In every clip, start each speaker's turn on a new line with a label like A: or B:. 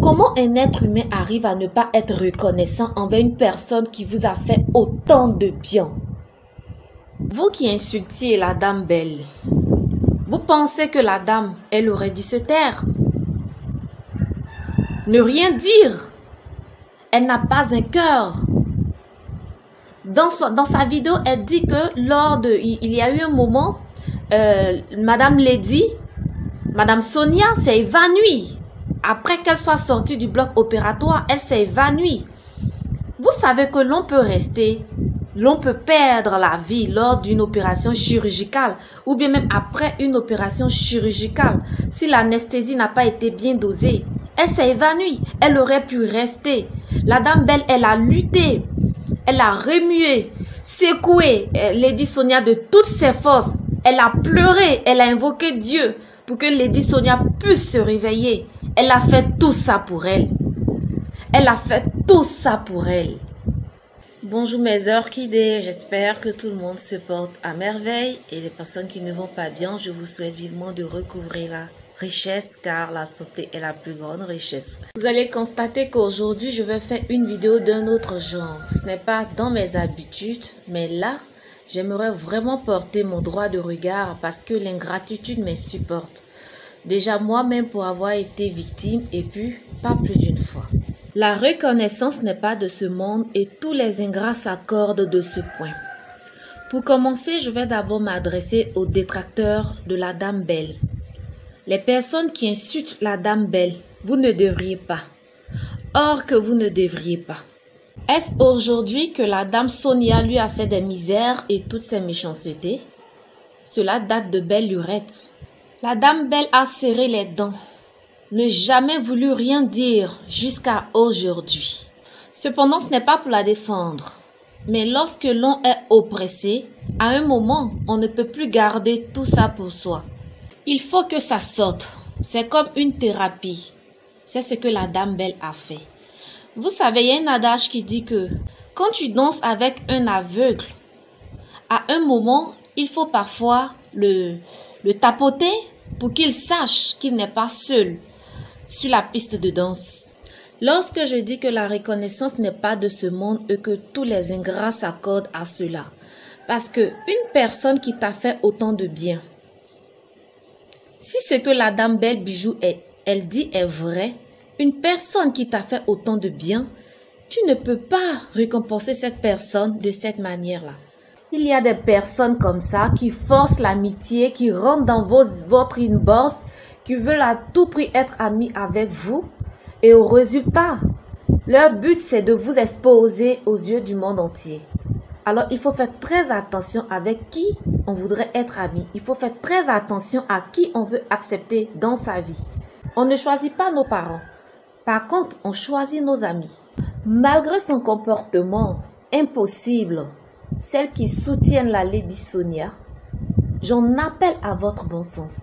A: Comment un être humain arrive à ne pas être reconnaissant envers une personne qui vous a fait autant de bien? Vous qui insultiez la dame belle, vous pensez que la dame, elle aurait dû se taire? Ne rien dire? Elle n'a pas un cœur. Dans sa vidéo, elle dit que il y a eu un moment, Madame Lady, Madame Sonia s'est évanouie. Après qu'elle soit sortie du bloc opératoire, elle s'est évanouie. Vous savez que l'on peut l'on peut perdre la vie lors d'une opération chirurgicale ou bien même après une opération chirurgicale si l'anesthésie n'a pas été bien dosée. Elle s'est évanouie, elle aurait pu rester. La dame belle, elle a lutté, elle a remué, secoué Lady Sonia de toutes ses forces. Elle a pleuré, elle a invoqué Dieu pour que Lady Sonia puisse se réveiller. Elle a fait tout ça pour elle. Elle a fait tout ça pour elle. Bonjour mes orchidées, j'espère que tout le monde se porte à merveille et les personnes qui ne vont pas bien, je vous souhaite vivement de recouvrer la richesse car la santé est la plus grande richesse. Vous allez constater qu'aujourd'hui je vais faire une vidéo d'un autre genre. Ce n'est pas dans mes habitudes, mais là, j'aimerais vraiment porter mon droit de regard parce que l'ingratitude m'insupporte. Déjà moi-même pour avoir été victime et puis pas plus d'une fois. La reconnaissance n'est pas de ce monde et tous les ingrats s'accordent de ce point. Pour commencer, je vais d'abord m'adresser aux détracteurs de la dame belle. Les personnes qui insultent la dame belle, vous ne devriez pas. Or que vous ne devriez pas. Est-ce aujourd'hui que la dame Sonia lui a fait des misères et toutes ses méchancetés? Cela date de belle lurette. La dame belle a serré les dents, ne jamais voulu rien dire jusqu'à aujourd'hui. Cependant, ce n'est pas pour la défendre. Mais lorsque l'on est oppressé, à un moment, on ne peut plus garder tout ça pour soi. Il faut que ça sorte. C'est comme une thérapie. C'est ce que la dame belle a fait. Vous savez, il y a un adage qui dit que quand tu danses avec un aveugle, à un moment, il faut parfois le tapoter pour qu'il sache qu'il n'est pas seul sur la piste de danse. Lorsque je dis que la reconnaissance n'est pas de ce monde et que tous les ingrats s'accordent à cela, parce que une personne qui t'a fait autant de bien, si ce que la dame belle bijou elle dit est vrai, une personne qui t'a fait autant de bien, tu ne peux pas récompenser cette personne de cette manière-là. Il y a des personnes comme ça qui forcent l'amitié, qui rentrent dans votre inbox, qui veulent à tout prix être amis avec vous. Et au résultat, leur but c'est de vous exposer aux yeux du monde entier. Alors il faut faire très attention avec qui on voudrait être ami. Il faut faire très attention à qui on veut accepter dans sa vie. On ne choisit pas nos parents. Par contre, on choisit nos amis. Malgré son comportement impossible, celles qui soutiennent la Lady Sonia, j'en appelle à votre bon sens.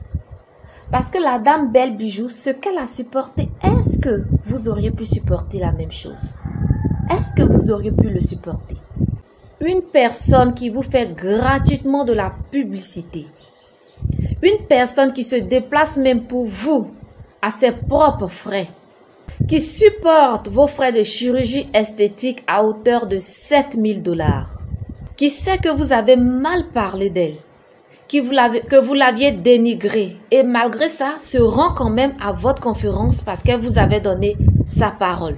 A: Parce que la dame belle bijou, ce qu'elle a supporté, est-ce que vous auriez pu supporter la même chose? Est-ce que vous auriez pu le supporter? Une personne qui vous fait gratuitement de la publicité. Une personne qui se déplace même pour vous à ses propres frais. Qui supporte vos frais de chirurgie esthétique à hauteur de 7000 $. Qui sait que vous avez mal parlé d'elle, que vous l'aviez dénigrée et malgré ça se rend quand même à votre conférence parce qu'elle vous avait donné sa parole.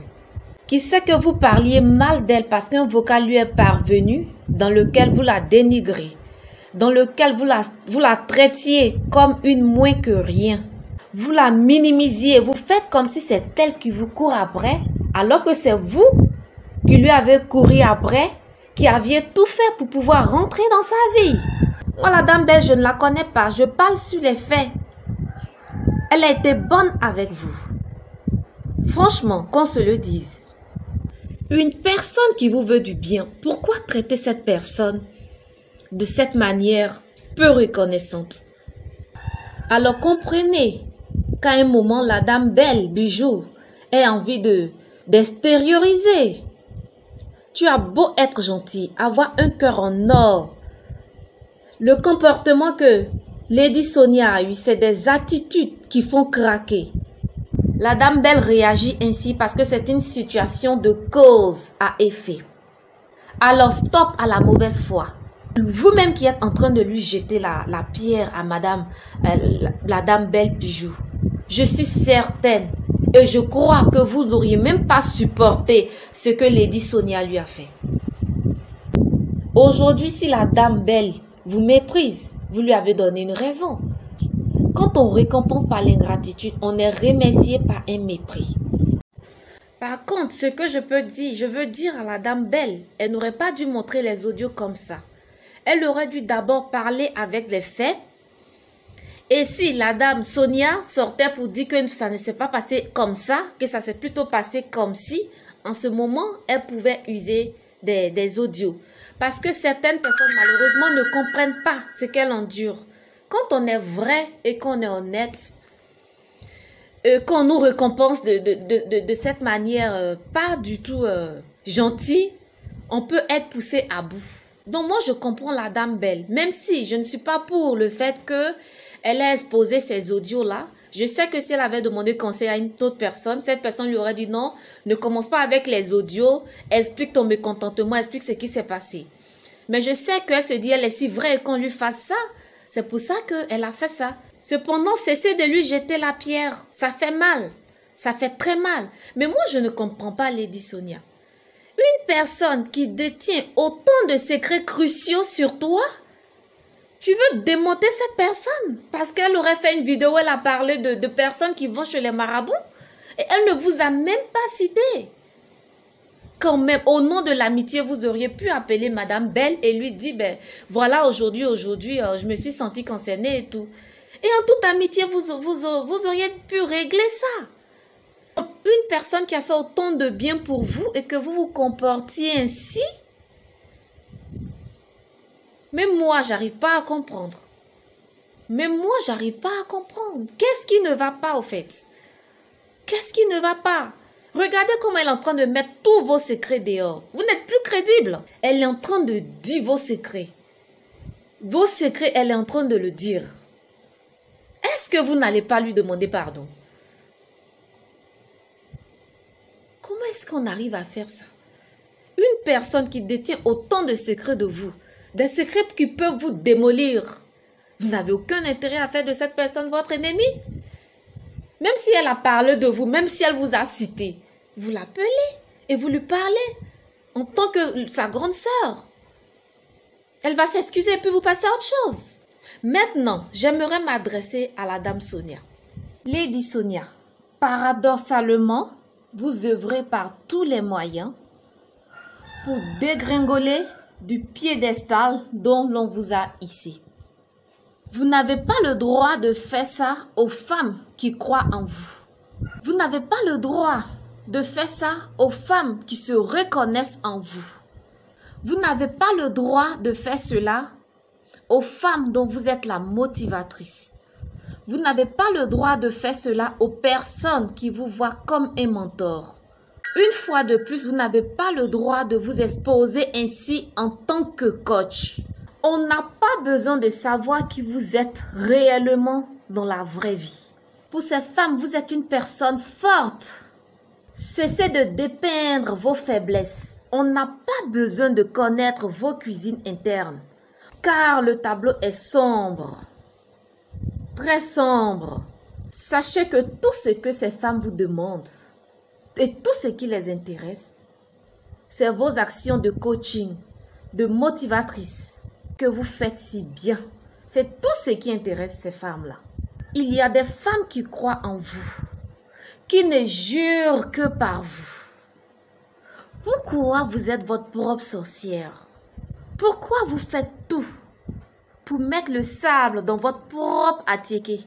A: Qui sait que vous parliez mal d'elle parce qu'un vocal lui est parvenu dans lequel vous la dénigrez, dans lequel vous la traitiez comme une moins que rien. Vous la minimisiez, vous faites comme si c'est elle qui vous court après alors que c'est vous qui lui avez couru après, qui aviez tout fait pour pouvoir rentrer dans sa vie. Moi, la dame belle, je ne la connais pas. Je parle sur les faits. Elle a été bonne avec vous. Franchement, qu'on se le dise. Une personne qui vous veut du bien, pourquoi traiter cette personne de cette manière peu reconnaissante? Alors comprenez qu'à un moment, la dame belle, bijou, ait envie d'extérioriser. Tu as beau être gentil, avoir un cœur en or. Le comportement que Lady Sonia a eu, c'est des attitudes qui font craquer. La dame Belle réagit ainsi parce que c'est une situation de cause à effet. Alors stop à la mauvaise foi. Vous-même qui êtes en train de lui jeter la pierre à madame, la dame Belle Bijou, je suis certaine et je crois que vous n'auriez même pas supporté ce que Lady Sonia lui a fait. Aujourd'hui, si la dame Belle vous méprise, vous lui avez donné une raison. Quand on récompense par l'ingratitude, on est remercié par un mépris. Par contre, ce que je veux dire à la dame Belle, elle n'aurait pas dû montrer les audios comme ça. Elle aurait dû d'abord parler avec les faits. Et si la dame Sonia sortait pour dire que ça ne s'est pas passé comme ça, que ça s'est plutôt passé comme si, en ce moment, elle pouvait user des audios. Parce que certaines personnes, malheureusement, ne comprennent pas ce qu'elle endure. Quand on est vrai et qu'on est honnête, qu'on nous récompense de cette manière pas du tout gentille, on peut être poussé à bout. Donc moi, je comprends la dame Belle, même si je ne suis pas pour le fait qu'elle ait exposé ces audios-là. Je sais que si elle avait demandé conseil à une autre personne, cette personne lui aurait dit non, ne commence pas avec les audios, explique ton mécontentement, explique ce qui s'est passé. Mais je sais qu'elle se dit, elle est si vraie qu'on lui fasse ça. C'est pour ça qu'elle a fait ça. Cependant, cessez de lui jeter la pierre. Ça fait mal. Ça fait très mal. Mais moi, je ne comprends pas Lady Sonia. Une personne qui détient autant de secrets cruciaux sur toi, tu veux démonter cette personne parce qu'elle aurait fait une vidéo où elle a parlé de personnes qui vont chez les marabouts et elle ne vous a même pas cité. Quand même, au nom de l'amitié, vous auriez pu appeler Madame Belle et lui dire, ben voilà, aujourd'hui, je me suis sentie concernée et tout. Et en toute amitié, vous auriez pu régler ça. Une personne qui a fait autant de bien pour vous et que vous vous comportiez ainsi, même moi, j'arrive pas à comprendre. Même moi, j'arrive pas à comprendre. Qu'est-ce qui ne va pas au fait? Qu'est-ce qui ne va pas? Regardez comment elle est en train de mettre tous vos secrets dehors. Vous n'êtes plus crédible. Elle est en train de dire vos secrets. Vos secrets, elle est en train de le dire. Est-ce que vous n'allez pas lui demander pardon? Comment est-ce qu'on arrive à faire ça? Une personne qui détient autant de secrets de vous, des secrets qui peuvent vous démolir. Vous n'avez aucun intérêt à faire de cette personne votre ennemi. Même si elle a parlé de vous, même si elle vous a cité, vous l'appelez et vous lui parlez en tant que sa grande sœur. Elle va s'excuser et puis vous passer à autre chose. Maintenant, j'aimerais m'adresser à la dame Sonia. Lady Sonia, paradoxalement, vous œuvrez par tous les moyens pour dégringoler du piédestal dont l'on vous a hissé. Vous n'avez pas le droit de faire ça aux femmes qui croient en vous. Vous n'avez pas le droit de faire ça aux femmes qui se reconnaissent en vous. Vous n'avez pas le droit de faire cela aux femmes dont vous êtes la motivatrice. Vous n'avez pas le droit de faire cela aux personnes qui vous voient comme un mentor. Une fois de plus, vous n'avez pas le droit de vous exposer ainsi en tant que coach. On n'a pas besoin de savoir qui vous êtes réellement dans la vraie vie. Pour ces femmes, vous êtes une personne forte. Cessez de dépeindre vos faiblesses. On n'a pas besoin de connaître vos cuisines internes. Car le tableau est sombre. Très sombre. Sachez que tout ce que ces femmes vous demandent et tout ce qui les intéresse, c'est vos actions de coaching, de motivatrice que vous faites si bien. C'est tout ce qui intéresse ces femmes-là. Il y a des femmes qui croient en vous, qui ne jurent que par vous. Pourquoi vous êtes votre propre sorcière? Pourquoi vous faites tout pour mettre le sable dans votre propre attiéké?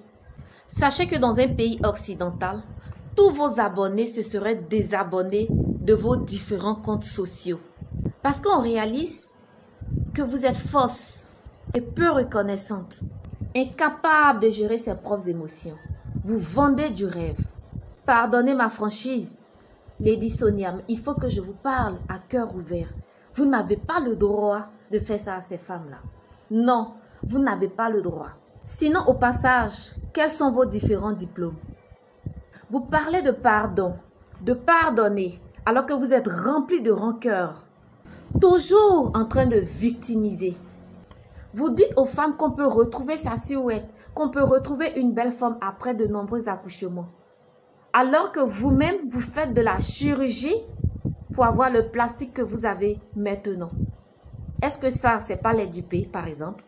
A: Sachez que dans un pays occidental, tous vos abonnés se seraient désabonnés de vos différents comptes sociaux. Parce qu'on réalise que vous êtes fausse et peu reconnaissante, incapable de gérer ses propres émotions. Vous vendez du rêve. Pardonnez ma franchise, Lady Sonia, mais il faut que je vous parle à cœur ouvert. Vous n'avez pas le droit de faire ça à ces femmes-là. Non, vous n'avez pas le droit. Sinon, au passage, quels sont vos différents diplômes? Vous parlez de pardon, de pardonner, alors que vous êtes rempli de rancœur. Toujours en train de victimiser. Vous dites aux femmes qu'on peut retrouver sa silhouette, qu'on peut retrouver une belle femme après de nombreux accouchements. Alors que vous-même, vous faites de la chirurgie pour avoir le plastique que vous avez maintenant. Est-ce que ça, c'est pas les duper, par exemple?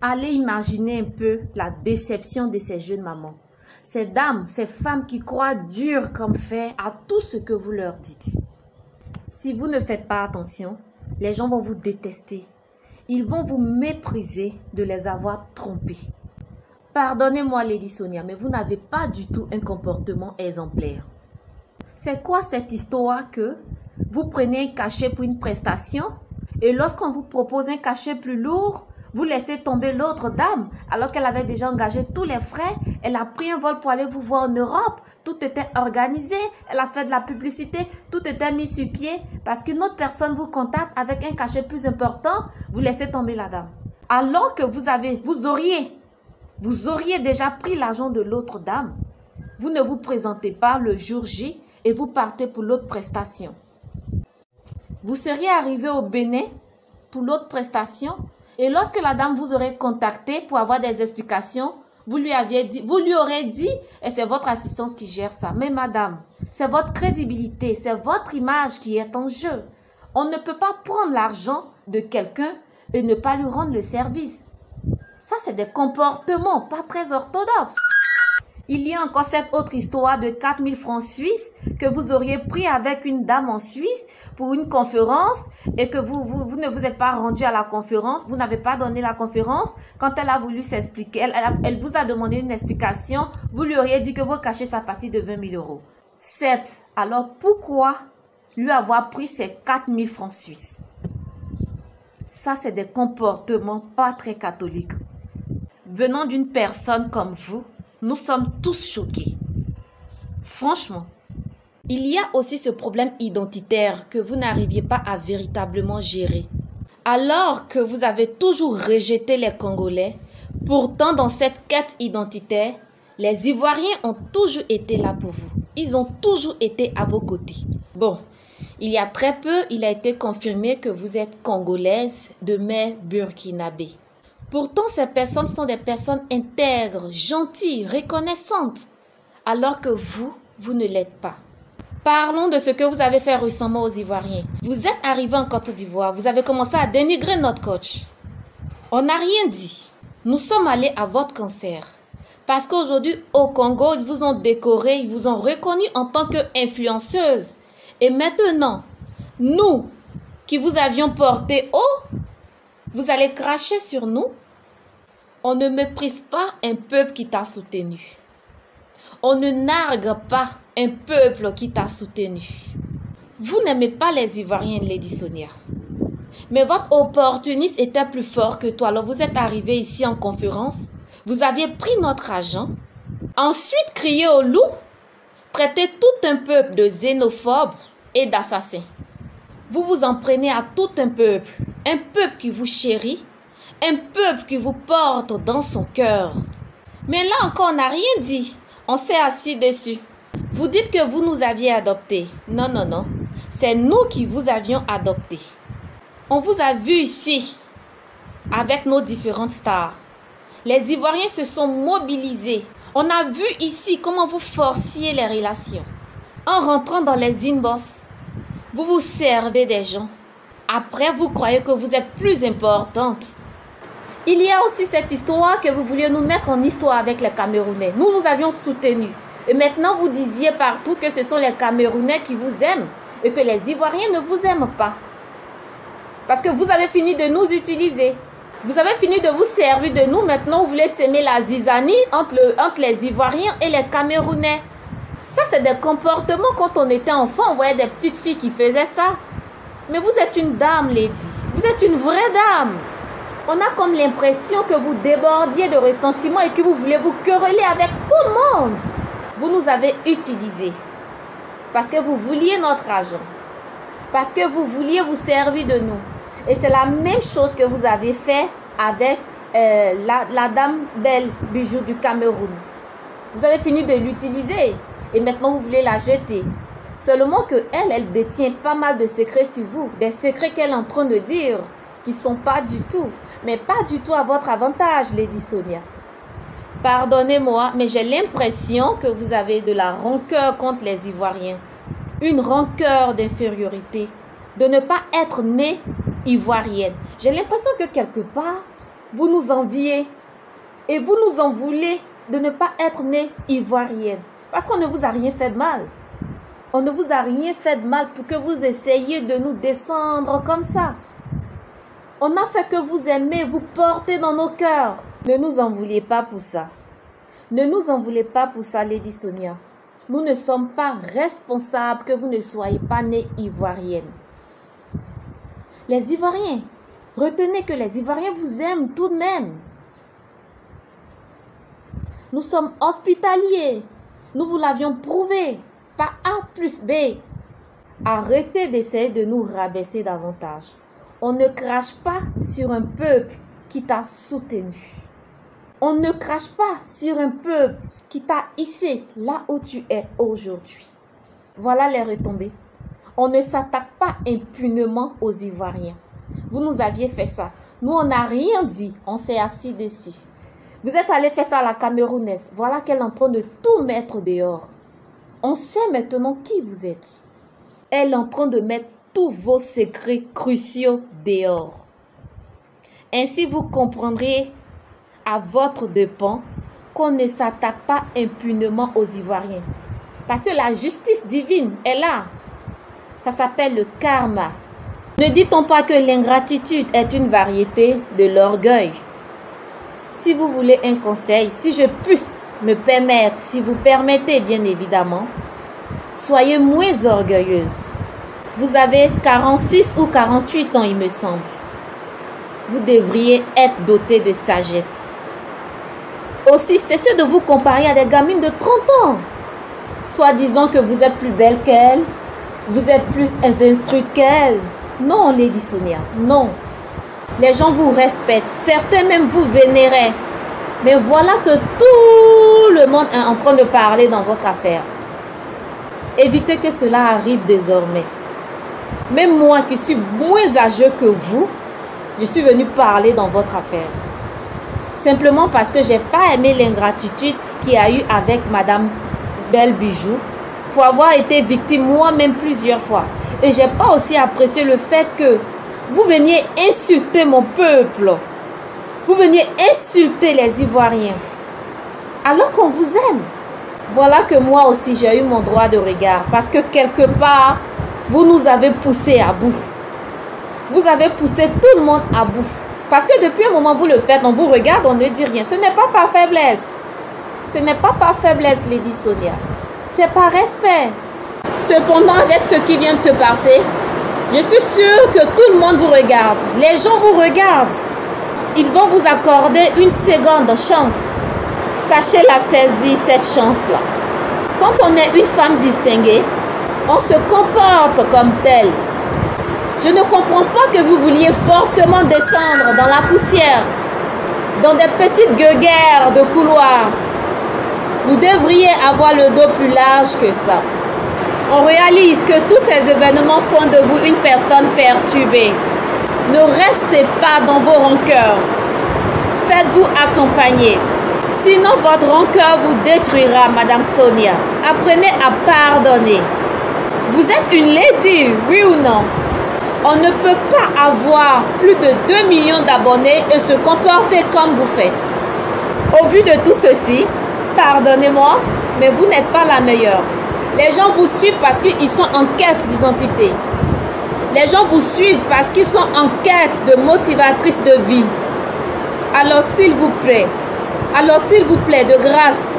A: Allez imaginer un peu la déception de ces jeunes mamans. Ces dames, ces femmes qui croient dur comme fer à tout ce que vous leur dites. Si vous ne faites pas attention, les gens vont vous détester. Ils vont vous mépriser de les avoir trompés. Pardonnez-moi, Lady Sonia, mais vous n'avez pas du tout un comportement exemplaire. C'est quoi cette histoire que vous prenez un cachet pour une prestation et lorsqu'on vous propose un cachet plus lourd, vous laissez tomber l'autre dame alors qu'elle avait déjà engagé tous les frais. Elle a pris un vol pour aller vous voir en Europe. Tout était organisé. Elle a fait de la publicité. Tout était mis sur pied. Parce qu'une autre personne vous contacte avec un cachet plus important, vous laissez tomber la dame. Alors que vous auriez déjà pris l'argent de l'autre dame. Vous ne vous présentez pas le jour J et vous partez pour l'autre prestation. Vous seriez arrivé au Bénin pour l'autre prestation. Et lorsque la dame vous aurait contacté pour avoir des explications, vous lui aurez dit, et c'est votre assistance qui gère ça. Mais madame, c'est votre crédibilité, c'est votre image qui est en jeu. On ne peut pas prendre l'argent de quelqu'un et ne pas lui rendre le service. Ça, c'est des comportements pas très orthodoxes. Il y a encore cette autre histoire de 4000 francs suisses que vous auriez pris avec une dame en Suisse pour une conférence et que vous ne vous êtes pas rendu à la conférence, vous n'avez pas donné la conférence. Quand elle a voulu s'expliquer, elle vous a demandé une explication, vous lui auriez dit que vous cachez sa partie de 20 000 euros. Certes, alors pourquoi lui avoir pris ces 4000 francs suisses? Ça, c'est des comportements pas très catholiques. Venant d'une personne comme vous, nous sommes tous choqués. Franchement. Il y a aussi ce problème identitaire que vous n'arriviez pas à véritablement gérer. Alors que vous avez toujours rejeté les Congolais, pourtant dans cette quête identitaire, les Ivoiriens ont toujours été là pour vous. Ils ont toujours été à vos côtés. Bon, il y a très peu, il a été confirmé que vous êtes congolaise de mère burkinabé. Pourtant, ces personnes sont des personnes intègres, gentilles, reconnaissantes, alors que vous ne l'êtes pas. Parlons de ce que vous avez fait récemment aux Ivoiriens. Vous êtes arrivé en Côte d'Ivoire, vous avez commencé à dénigrer notre coach. On n'a rien dit. Nous sommes allés à votre concert. Parce qu'aujourd'hui, au Congo, ils vous ont décoré, ils vous ont reconnu en tant qu'influenceuse. Et maintenant, nous, qui vous avions porté haut, vous allez cracher sur nous? On ne méprise pas un peuple qui t'a soutenu. On ne nargue pas un peuple qui t'a soutenu. Vous n'aimez pas les Ivoiriens, Lady Sonia. Mais votre opportuniste était plus fort que toi. Alors vous êtes arrivé ici en conférence. Vous aviez pris notre argent. Ensuite, crié au loup. Traité tout un peuple de xénophobes et d'assassins. Vous vous en prenez à tout un peuple qui vous chérit, un peuple qui vous porte dans son cœur. Mais là encore, on n'a rien dit. On s'est assis dessus. Vous dites que vous nous aviez adoptés. Non, non, non. C'est nous qui vous avions adoptés. On vous a vu ici, avec nos différentes stars. Les Ivoiriens se sont mobilisés. On a vu ici comment vous forciez les relations. En rentrant dans les inbox, vous vous servez des gens. Après, vous croyez que vous êtes plus importante. Il y a aussi cette histoire que vous vouliez nous mettre en histoire avec les Camerounais. Nous vous avions soutenus. Et maintenant, vous disiez partout que ce sont les Camerounais qui vous aiment et que les Ivoiriens ne vous aiment pas. Parce que vous avez fini de nous utiliser. Vous avez fini de vous servir de nous. Maintenant, vous voulez s'aimer la zizanie entre les Ivoiriens et les Camerounais. Ça, c'est des comportements. Quand on était enfant, on voyait des petites filles qui faisaient ça. Mais vous êtes une dame, Lady. Vous êtes une vraie dame. On a comme l'impression que vous débordiez de ressentiment et que vous voulez vous quereller avec tout le monde. Vous nous avez utilisés. Parce que vous vouliez notre argent. Parce que vous vouliez vous servir de nous. Et c'est la même chose que vous avez fait avec la dame belle bijou du Cameroun. Vous avez fini de l'utiliser. et maintenant vous voulez la jeter. Seulement que elle détient pas mal de secrets sur vous, des secrets qu'elle est en train de dire, qui sont pas du tout, mais pas du tout à votre avantage, Lady Sonia. Pardonnez-moi, mais j'ai l'impression que vous avez de la rancœur contre les Ivoiriens. Une rancœur d'infériorité, de ne pas être née ivoirienne. J'ai l'impression que quelque part, vous nous enviez et vous nous en voulez de ne pas être née ivoirienne. Parce qu'on ne vous a rien fait de mal. On ne vous a rien fait de mal pour que vous essayiez de nous descendre comme ça. On a fait que vous aimez, vous portez dans nos cœurs. Ne nous en vouliez pas pour ça. Ne nous en voulez pas pour ça, Lady Sonia. Nous ne sommes pas responsables que vous ne soyez pas née ivoirienne. Les Ivoiriens, retenez que les Ivoiriens vous aiment tout de même. Nous sommes hospitaliers. Nous vous l'avions prouvé. Pas A plus B. Arrêtez d'essayer de nous rabaisser davantage. On ne crache pas sur un peuple qui t'a soutenu. On ne crache pas sur un peuple qui t'a hissé là où tu es aujourd'hui. Voilà les retombées. On ne s'attaque pas impunément aux Ivoiriens. Vous nous aviez fait ça. Nous, on n'a rien dit. On s'est assis dessus. Vous êtes allé faire ça à la Camerounaise. Voilà qu'elle est en train de tout mettre dehors. On sait maintenant qui vous êtes. Elle est en train de mettre tous vos secrets cruciaux dehors. Ainsi, vous comprendrez à votre dépens qu'on ne s'attaque pas impunément aux Ivoiriens. Parce que la justice divine est là. Ça s'appelle le karma. Ne dit-on pas que l'ingratitude est une variété de l'orgueil? Si vous voulez un conseil, si je puisse me permettre, si vous permettez bien évidemment, soyez moins orgueilleuse. Vous avez 46 ou 48 ans, il me semble. Vous devriez être doté de sagesse. Aussi, cessez de vous comparer à des gamines de 30 ans. Soit disant que vous êtes plus belle qu'elle, vous êtes plus instruite qu'elle. Non, Lady Sonia, non. Les gens vous respectent, certains même vous vénéraient. Mais voilà que tout le monde est en train de parler dans votre affaire. Évitez que cela arrive désormais. Même moi qui suis moins âgeux que vous, je suis venu parler dans votre affaire. Simplement parce que je n'ai pas aimé l'ingratitude qu'il y a eu avec Madame Belle Bijou pour avoir été victime moi-même plusieurs fois. Et je n'ai pas aussi apprécié le fait que vous veniez insulter mon peuple. Vous veniez insulter les Ivoiriens. Alors qu'on vous aime. Voilà que moi aussi j'ai eu mon droit de regard. Parce que quelque part, vous nous avez poussés à bout. Vous avez poussé tout le monde à bout. Parce que depuis un moment, vous le faites, on vous regarde, on ne dit rien. Ce n'est pas par faiblesse. Ce n'est pas par faiblesse, Lady Sonia. C'est par respect. Cependant, avec ce qui vient de se passer, je suis sûre que tout le monde vous regarde. Les gens vous regardent. Ils vont vous accorder une seconde chance. Sachez la saisir, cette chance-là. Quand on est une femme distinguée, on se comporte comme telle. Je ne comprends pas que vous vouliez forcément descendre dans la poussière, dans des petites guéguerres de couloirs. Vous devriez avoir le dos plus large que ça. On réalise que tous ces événements font de vous une personne perturbée. Ne restez pas dans vos rancœurs. Faites-vous accompagner. Sinon, votre rancœur vous détruira, Madame Sonia. Apprenez à pardonner. Vous êtes une lady, oui ou non? On ne peut pas avoir plus de 2 millions d'abonnés et se comporter comme vous faites. Au vu de tout ceci, pardonnez-moi, mais vous n'êtes pas la meilleure. Les gens vous suivent parce qu'ils sont en quête d'identité. Les gens vous suivent parce qu'ils sont en quête de motivatrice de vie. Alors s'il vous plaît, de grâce,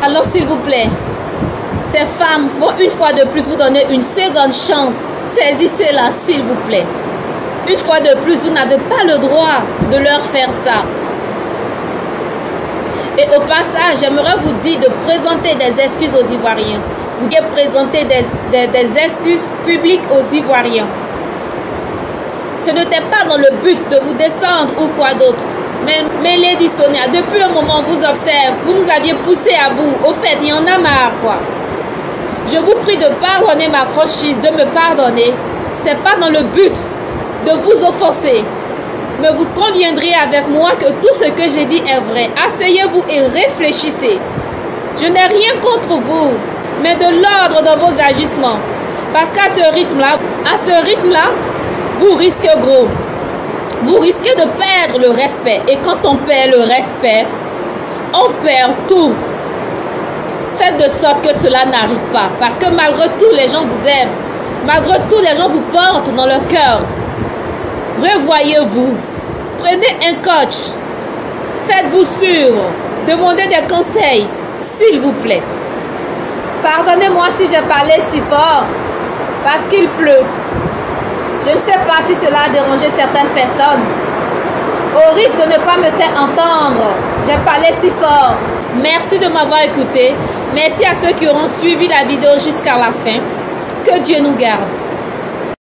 A: alors s'il vous plaît, ces femmes vont une fois de plus vous donner une seconde chance. Saisissez-la, s'il vous plaît. Une fois de plus, vous n'avez pas le droit de leur faire ça. Et au passage, j'aimerais vous dire de présenter des excuses aux Ivoiriens. Vous devez présenter des excuses publiques aux Ivoiriens. Ce n'était pas dans le but de vous descendre ou quoi d'autre. Mais Lady Sonia, depuis un moment, on vous observe. Vous nous aviez poussé à bout. Au fait, il y en a marre, quoi. Je vous prie de pardonner ma franchise, de me pardonner. Ce n'est pas dans le but de vous offenser. Mais vous conviendrez avec moi que tout ce que j'ai dit est vrai. Asseyez-vous et réfléchissez. Je n'ai rien contre vous, mais de l'ordre dans vos agissements. Parce qu'à ce rythme-là, vous risquez gros. Vous risquez de perdre le respect. Et quand on perd le respect, on perd tout. Faites de sorte que cela n'arrive pas. Parce que malgré tout, les gens vous aiment. Malgré tout, les gens vous portent dans leur cœur. Revoyez-vous. Prenez un coach. Faites-vous sûr. Demandez des conseils, s'il vous plaît. Pardonnez-moi si j'ai parlé si fort. Parce qu'il pleut. Je ne sais pas si cela a dérangé certaines personnes. Au risque de ne pas me faire entendre, j'ai parlé si fort. Merci de m'avoir écouté. Merci à ceux qui auront suivi la vidéo jusqu'à la fin. Que Dieu nous garde.